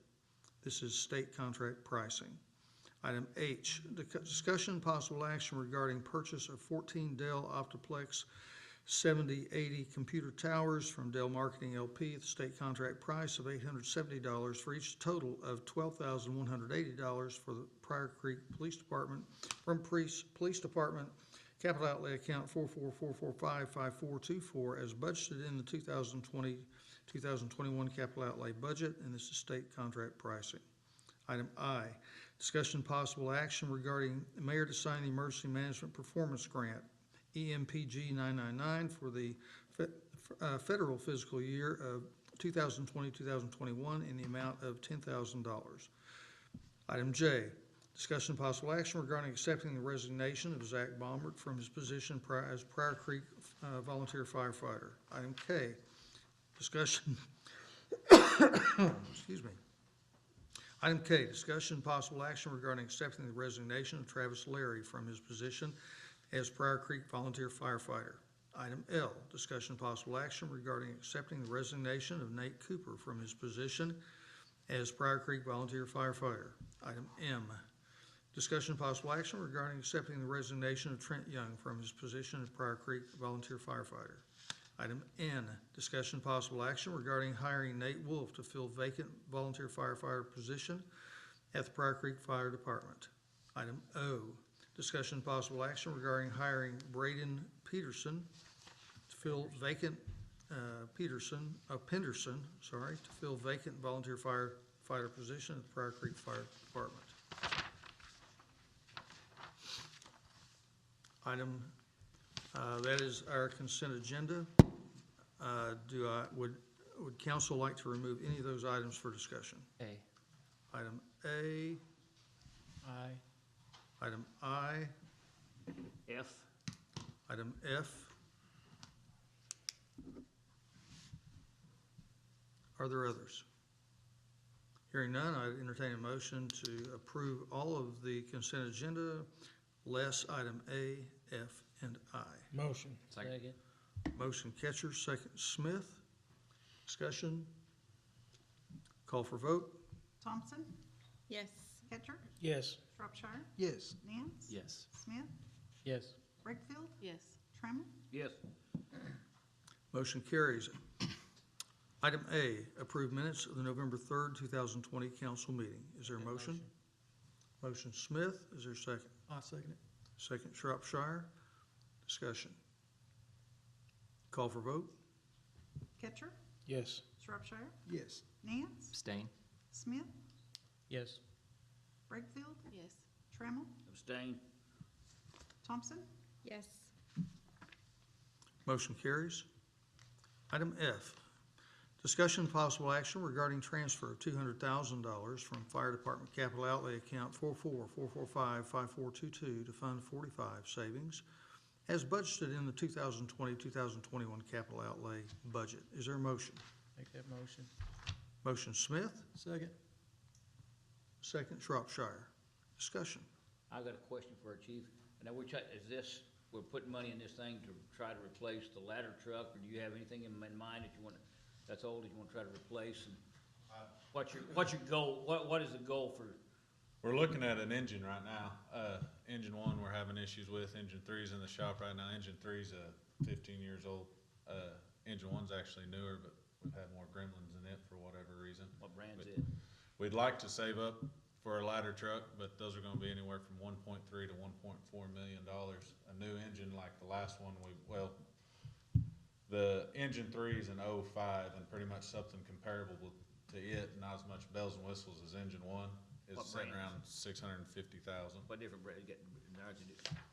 Speaker 3: This is state contract pricing. Item H, discussion possible action regarding purchase of 14 Dell Optiplex 7080 computer towers from Dell Marketing LP at the state contract price of $870 for each, total of $12,180 for the Pryor Creek Police Department from Police Department Capital Outlay Account 4444555424 as budgeted in the 2020-2021 capital outlay budget, and this is state contract pricing. Item I, discussion possible action regarding mayor to sign the Emergency Management Performance Grant, EMPG 999, for the federal fiscal year of 2020-2021 in the amount of $10,000. Item J, discussion possible action regarding accepting the resignation of Zach Baumert from his position as Pryor Creek volunteer firefighter. Item K, discussion, excuse me. Item K, discussion possible action regarding accepting the resignation of Travis Larry from his position as Pryor Creek volunteer firefighter. Item L, discussion possible action regarding accepting the resignation of Nate Cooper from his position as Pryor Creek volunteer firefighter. Item M, discussion possible action regarding accepting the resignation of Trent Young from his position as Pryor Creek volunteer firefighter. Item N, discussion possible action regarding hiring Nate Wolf to fill vacant volunteer firefighter position at the Pryor Creek Fire Department. Item O, discussion possible action regarding hiring Braden Peterson to fill vacant Penderson, to fill vacant volunteer firefighter position at the Pryor Creek Fire Department. Item, that is our consent agenda. Would council like to remove any of those items for discussion?
Speaker 13: A.
Speaker 3: Item A,
Speaker 10: Aye.
Speaker 3: item I,
Speaker 7: F.
Speaker 3: item F. Are there others? Hearing none, I entertain a motion to approve all of the consent agenda, less item A, F, and I.
Speaker 10: Motion.
Speaker 13: Second.
Speaker 3: Motion Ketcher, second Smith. Discussion. Call for vote.
Speaker 4: Thompson,
Speaker 6: Yes.
Speaker 4: Ketcher,
Speaker 10: Yes.
Speaker 4: Shropshire,
Speaker 8: Yes.
Speaker 4: Nance.
Speaker 13: Yes.
Speaker 4: Smith,
Speaker 10: Yes.
Speaker 4: Wakefield,
Speaker 6: Yes.
Speaker 4: Trammell,
Speaker 7: Yes.
Speaker 3: Motion carries. Item A, approve minutes of the November 3rd, 2020 council meeting. Is there a motion? Motion Smith, is there a second?
Speaker 8: I second it.
Speaker 3: Second Shropshire. Discussion. Call for vote.
Speaker 4: Ketcher,
Speaker 10: Yes.
Speaker 4: Shropshire,
Speaker 8: Yes.
Speaker 4: Nance,
Speaker 13: Abstain.
Speaker 4: Smith,
Speaker 10: Yes.
Speaker 4: Wakefield,
Speaker 6: Yes.
Speaker 4: Trammell,
Speaker 7: Abstain.
Speaker 4: Thompson,
Speaker 6: Yes.
Speaker 3: Motion carries. Item F, discussion possible action regarding transfer of $200,000 from Fire Department Capital Outlay Account 4444555422 to Fund 45 savings as budgeted in the 2020-2021 capital outlay budget. Is there a motion?
Speaker 10: Make that motion.
Speaker 3: Motion Smith,
Speaker 8: Second.
Speaker 3: second Shropshire. Discussion.
Speaker 7: I got a question for our chief. Now, we're putting money in this thing to try to replace the ladder truck, or do you have anything in mind that you want, that's old, that you want to try to replace? And what's your goal, what is the goal for?
Speaker 9: We're looking at an engine right now. Engine 1 we're having issues with. Engine 3's in the shop right now. Engine 3's 15 years old. Engine 1's actually newer, but we've had more gremlins in it for whatever reason.
Speaker 7: What brand's it?
Speaker 9: We'd like to save up for a ladder truck, but those are gonna be anywhere from 1.3 to 1.4 million dollars. A new engine like the last one, the Engine 3's an 05 and pretty much something comparable to it, not as much bells and whistles as Engine 1. It's
Speaker 7: What
Speaker 9: sitting
Speaker 7: brand?
Speaker 9: around 650,000.
Speaker 7: What different brand, you got,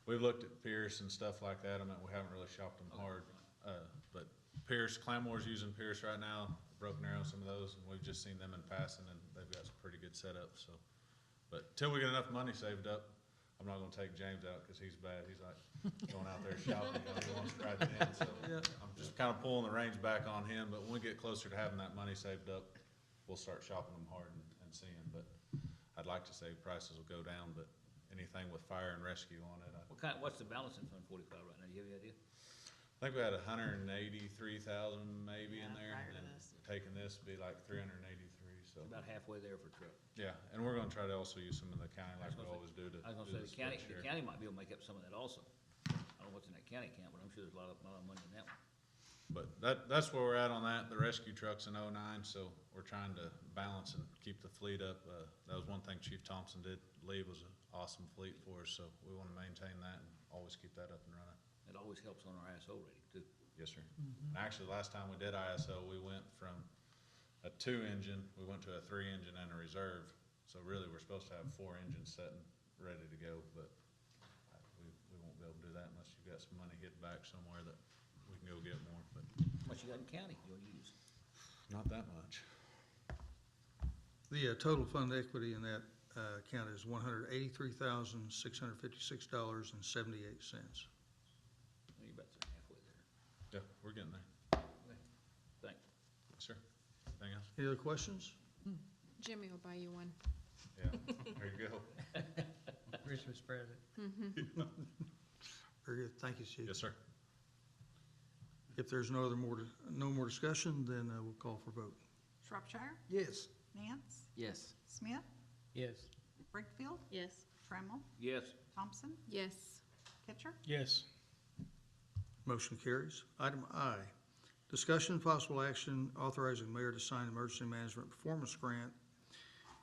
Speaker 9: We've looked at Pierce and stuff like that. I mean, we haven't really shopped them hard. But Pierce, Clamore's using Pierce right now, Broken Arrow, some of those, and we've just seen them in passing, and they've got some pretty good setups, so. But till we get enough money saved up, I'm not gonna take James out, cause he's bad, he's like going out there shopping, he wants to ride it in, so.
Speaker 8: Yeah.
Speaker 9: I'm just kinda pulling the reins back on him, but when we get closer to having that money saved up, we'll start shopping them hard and seeing, but I'd like to say prices will go down, but anything with fire and rescue on it,
Speaker 7: What's the balance in Fund 45 right now? Do you have any idea?
Speaker 9: I think we had 183,000 maybe in there,
Speaker 4: prior to
Speaker 9: and
Speaker 4: this.
Speaker 9: taking this would be like 383, so.
Speaker 7: About halfway there for truck.
Speaker 9: Yeah, and we're gonna try to also use some of the county like we
Speaker 7: I was
Speaker 9: always do to.
Speaker 7: I was
Speaker 9: do
Speaker 7: gonna say, the
Speaker 9: split share.
Speaker 7: county might be able to make up some of that also. I don't know what's in that county account, but I'm sure there's a lot of money in that one.
Speaker 9: But that's where we're at on that. The rescue truck's in '09, so we're trying to balance and keep the fleet up. That was one thing Chief Thompson did leave, was an awesome fleet for us, so we wanna maintain that and always keep that up and running.
Speaker 7: It always helps on our ISO rating too.
Speaker 9: Yes, sir. And actually, last time we did ISO, we went from a 2-engine, we went to a 3-engine and a reserve. So really, we're supposed to have 4 engines sitting, ready to go, but we won't be able to do that unless you've got some money hid back somewhere that we can go get more, but
Speaker 7: How much you got in county you wanna use?
Speaker 9: not that much.
Speaker 3: The total fund equity in that account is $183,656.78.
Speaker 7: Well, you're about halfway there.
Speaker 9: Yeah, we're getting there.
Speaker 7: Thanks.
Speaker 9: Yes, sir. Anything else?
Speaker 3: Any other questions?
Speaker 6: Jimmy will buy you one.
Speaker 9: Yeah, there you go.
Speaker 2: Christmas present.
Speaker 3: Very good. Thank you, Chief.
Speaker 9: Yes, sir.
Speaker 3: If there's no more discussion, then we'll call for vote.
Speaker 4: Shropshire,
Speaker 8: Yes.
Speaker 4: Nance,
Speaker 13: Yes.
Speaker 4: Smith,
Speaker 2: Yes.
Speaker 4: Brakefield,
Speaker 6: Yes.
Speaker 4: Trammell,
Speaker 7: Yes.
Speaker 4: Thompson,
Speaker 6: Yes.
Speaker 4: Ketcher.
Speaker 2: Yes.
Speaker 3: Motion carries. Item I, discussion and possible action authorizing mayor to sign emergency management performance grant,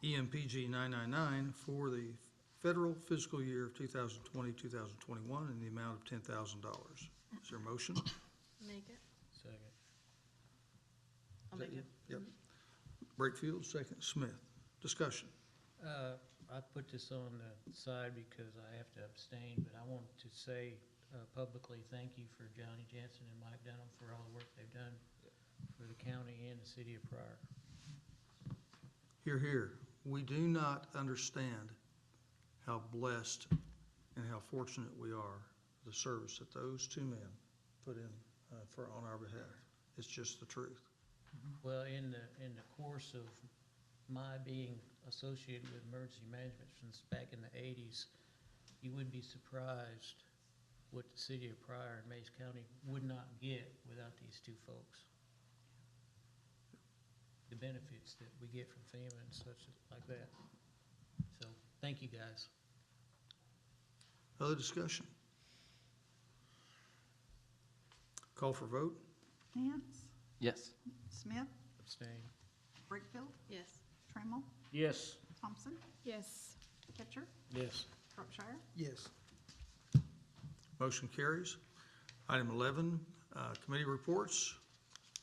Speaker 3: EMPG 999, for the federal fiscal year of 2020-2021 in the amount of $10,000. Is there a motion?
Speaker 6: Make it.
Speaker 2: Second.
Speaker 6: I'll make it.
Speaker 3: Yep. Brakefield, second Smith. Discussion.
Speaker 2: I put this on the side because I have to abstain, but I want to say publicly, thank you for Johnny Jansen and Mike Dunham for all the work they've done for the county and the city of Pryor.
Speaker 3: Hear, hear. We do not understand how blessed and how fortunate we are, the service that those two men put in on our behalf. It's just the truth.
Speaker 2: Well, in the course of my being associated with emergency management since back in the 80s, you would be surprised what the city of Pryor and Mays County would not get without these two folks. The benefits that we get from FEMA and such like that. So, thank you, guys.
Speaker 3: Other discussion? Call for vote?
Speaker 4: Nance,
Speaker 13: Yes.
Speaker 4: Smith,
Speaker 2: Abstain.
Speaker 4: Brakefield,
Speaker 6: Yes.
Speaker 4: Trammell,
Speaker 7: Yes.
Speaker 4: Thompson,
Speaker 6: Yes.
Speaker 4: Ketcher,
Speaker 2: Yes.
Speaker 4: Shropshire.
Speaker 8: Yes.
Speaker 3: Motion carries. Item 11, committee reports.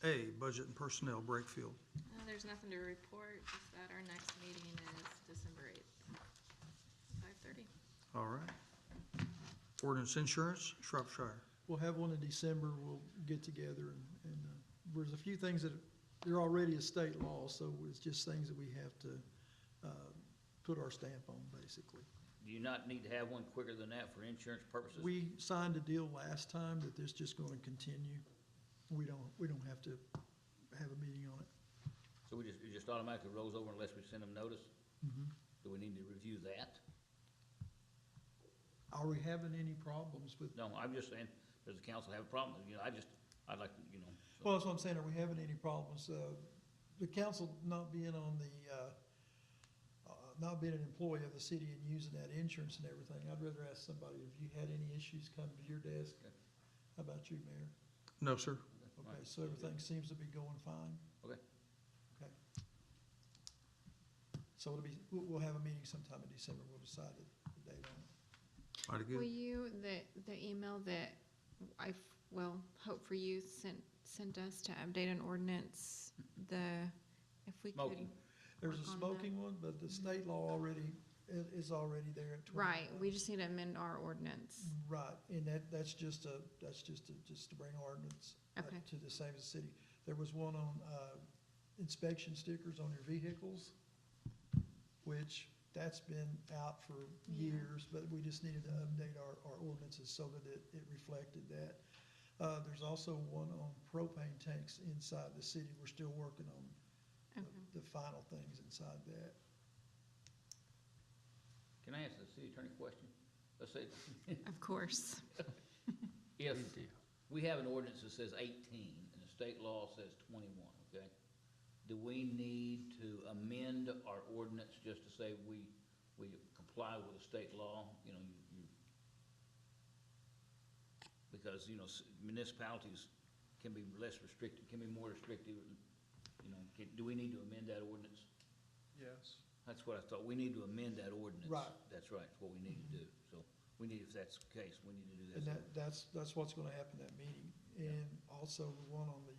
Speaker 3: A, budget and personnel, Brakefield.
Speaker 6: There's nothing to report, just that our next meeting is December 8th, 5:30.
Speaker 3: All right. Ordinance insurance, Shropshire.
Speaker 8: We'll have one in December. We'll get together and there's a few things that, they're already a state law, so it's just things that we have to put our stamp on, basically.
Speaker 7: Do you not need to have one quicker than that for insurance purposes?
Speaker 8: We signed a deal last time that this just gonna continue. We don't have to have a meeting on it.
Speaker 7: So it just automatically rolls over unless we send them notice? Do we need to review that?
Speaker 8: Are we having any problems with,
Speaker 7: No, I'm just saying, does the council have a problem? You know, I'd like to, you know. so-
Speaker 8: well, that's what I'm saying, are we having any problems? The council not being on the, not being an employee of the city and using that insurance and everything, I'd rather ask somebody, if you had any issues come to your desk.
Speaker 7: Okay.
Speaker 8: How about you, Mayor?
Speaker 3: No, sir.
Speaker 8: Okay, so everything seems to be going fine?
Speaker 7: Okay.
Speaker 8: Okay. So we'll have a meeting sometime in December, we'll decide the date on it.
Speaker 3: Mighty
Speaker 6: Will
Speaker 3: good.
Speaker 6: you, the email that hope for you sent us to update an ordinance, if we could.
Speaker 7: Smoking.
Speaker 8: There's a
Speaker 6: work on
Speaker 8: smoking one, but the state law is already there at 20.
Speaker 6: Right, we just need to amend our ordinance.
Speaker 8: Right, and that's just to bring ordinance
Speaker 6: Okay.
Speaker 8: to the same as the city. There was one on inspection stickers on your vehicles, which that's been out for years, but we just needed to update our ordinances so that it reflected that. There's also one on propane tanks inside the city. We're still working on the final things inside that.
Speaker 7: Can I ask the city attorney a question? Let's say,
Speaker 6: Of course.
Speaker 7: if we have an ordinance that says 18 and the state law says 21, okay? Do we need to amend our ordinance just to say we comply with the state law? You know, because, you know, municipalities can be less restrictive, can be more restrictive, you know, do we need to amend that ordinance?
Speaker 1: Yes.
Speaker 7: That's what I thought, we need to amend that ordinance.
Speaker 8: Right.
Speaker 7: That's right, it's what we need to do, so we need, if that's the case, we need to do that.
Speaker 8: And that's what's gonna happen at that meeting. And also the one on the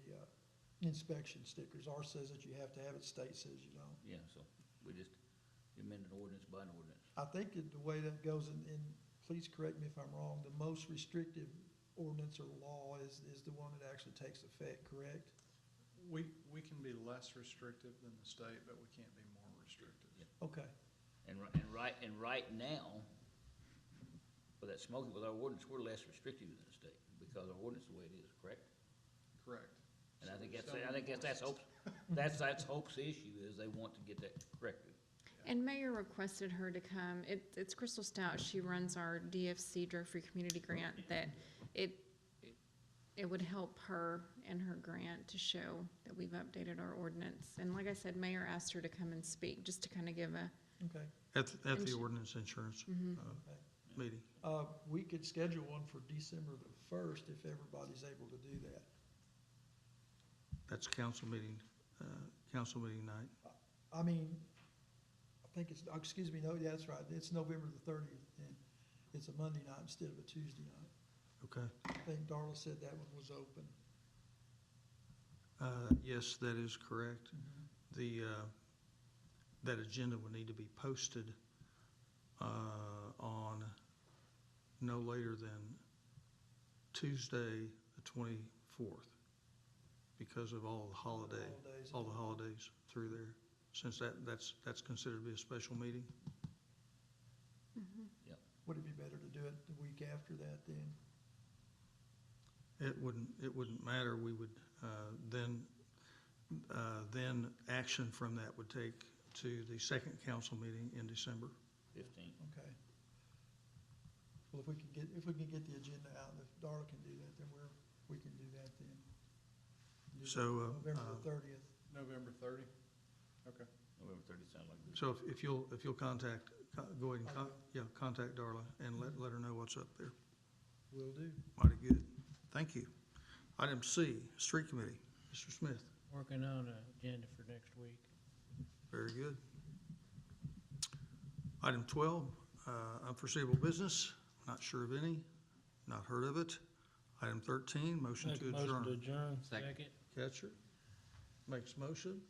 Speaker 8: inspection stickers, ours says that you have to have it, state says you don't.
Speaker 7: Yeah, so we just amend an ordinance by an ordinance.
Speaker 8: I think the way that goes, and please correct me if I'm wrong, the most restrictive ordinance or law is the one that actually takes effect, correct?
Speaker 1: We can be less restrictive than the state, but we can't be more restrictive.
Speaker 8: Okay.
Speaker 7: And right now, with that smoking, with our ordinance, we're less restrictive than the state, because our ordinance is the way it is, correct?
Speaker 1: Correct.
Speaker 7: And
Speaker 1: So
Speaker 7: I think
Speaker 1: we
Speaker 7: that's,
Speaker 1: still
Speaker 7: I think
Speaker 1: need
Speaker 7: that's
Speaker 1: more.
Speaker 7: Hope's, that's Hope's issue, is they want to get that corrected.
Speaker 6: And Mayor requested her to come. It's Crystal Stout. She runs our DFC Drug Free Community Grant, that it would help her and her grant to show that we've updated our ordinance. And like I said, Mayor asked her to come and speak, just to kind of give a,
Speaker 8: Okay.
Speaker 3: At
Speaker 6: And
Speaker 3: the
Speaker 6: she-
Speaker 3: ordinance insurance meeting.
Speaker 8: We could schedule one for December the 1st if everybody's able to do that.
Speaker 3: That's council meeting night.
Speaker 8: I mean, I think it's, excuse me, no, yeah, that's right. It's November the 30th, and it's a Monday night instead of a Tuesday night.
Speaker 3: Okay.
Speaker 8: I think Darla said that one was open.
Speaker 3: Yes, that is correct. The, that agenda would need to be posted on no later than Tuesday, the 24th, because of all the holidays through there, since that's considered to be a special meeting.
Speaker 8: Would it be better to do it the week after that then?
Speaker 3: It wouldn't matter. We would, then action from that would take to the second council meeting in December.
Speaker 7: 15.
Speaker 8: Okay. Well, if we can get the agenda out, if Darla can do that, then we can do that then. Do
Speaker 3: So,
Speaker 8: November the 30th.
Speaker 1: November 30? Okay.
Speaker 7: November 30 sounds like good.
Speaker 3: So if you'll contact, go ahead and, contact Darla and let her know what's up there.
Speaker 8: Will do.
Speaker 3: Mighty good. Thank you. Item C, Street Committee. Mr. Smith.
Speaker 2: Working on an agenda for next week.
Speaker 3: Very good. Item 12, unforeseeable business. Not sure of any. Not heard of it. Item 13, motion to adjourn.
Speaker 2: Motion to adjourn.
Speaker 13: Second.
Speaker 3: Catcher makes motion,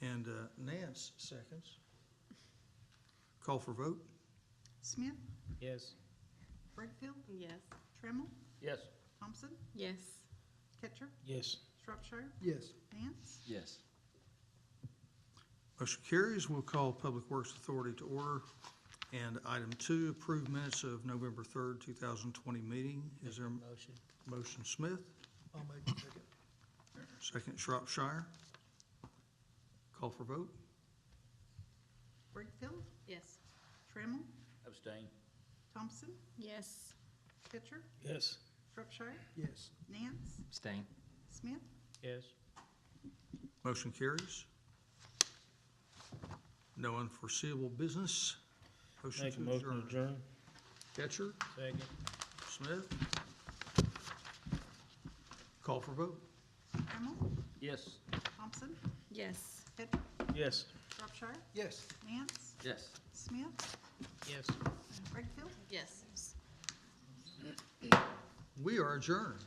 Speaker 3: and Nance seconds. Call for vote.
Speaker 4: Smith,
Speaker 2: Yes.
Speaker 4: Brightfield,
Speaker 6: yes.
Speaker 4: Trammell,
Speaker 7: Yes.
Speaker 4: Thompson,
Speaker 6: Yes.
Speaker 4: Ketcher,
Speaker 2: Yes.
Speaker 4: Shropshire,
Speaker 8: Yes.
Speaker 4: Nance.
Speaker 13: Yes.
Speaker 3: Motion carries. We'll call Public Works Authority to order. And item 2, approve minutes of November 3rd, 2020 meeting. Is there a
Speaker 2: Motion.
Speaker 3: motion? Smith,
Speaker 8: I'll make the second.
Speaker 3: second Shropshire. Call for vote.
Speaker 4: Brightfield,
Speaker 6: Yes.
Speaker 4: Trammell,
Speaker 7: Abstain.
Speaker 4: Thompson,
Speaker 6: Yes.
Speaker 4: Ketcher,
Speaker 2: Yes.
Speaker 4: Shropshire,
Speaker 8: Yes.
Speaker 4: Nance,
Speaker 13: Abstain.
Speaker 4: Smith.
Speaker 2: Yes.
Speaker 3: Motion carries. No unforeseeable business. Motion
Speaker 2: Make a
Speaker 3: to
Speaker 2: motion to
Speaker 3: adjourn.
Speaker 2: adjourn.
Speaker 3: Catcher,
Speaker 2: Second.
Speaker 3: Smith. Call for vote.
Speaker 4: Trammell,
Speaker 7: Yes.
Speaker 4: Thompson,
Speaker 6: Yes.
Speaker 4: Ketcher,
Speaker 2: Yes.
Speaker 4: Shropshire,
Speaker 8: Yes.
Speaker 4: Nance,
Speaker 13: Yes.
Speaker 4: Smith,
Speaker 2: Yes.
Speaker 4: Brightfield.
Speaker 6: Yes.
Speaker 3: We are adjourned.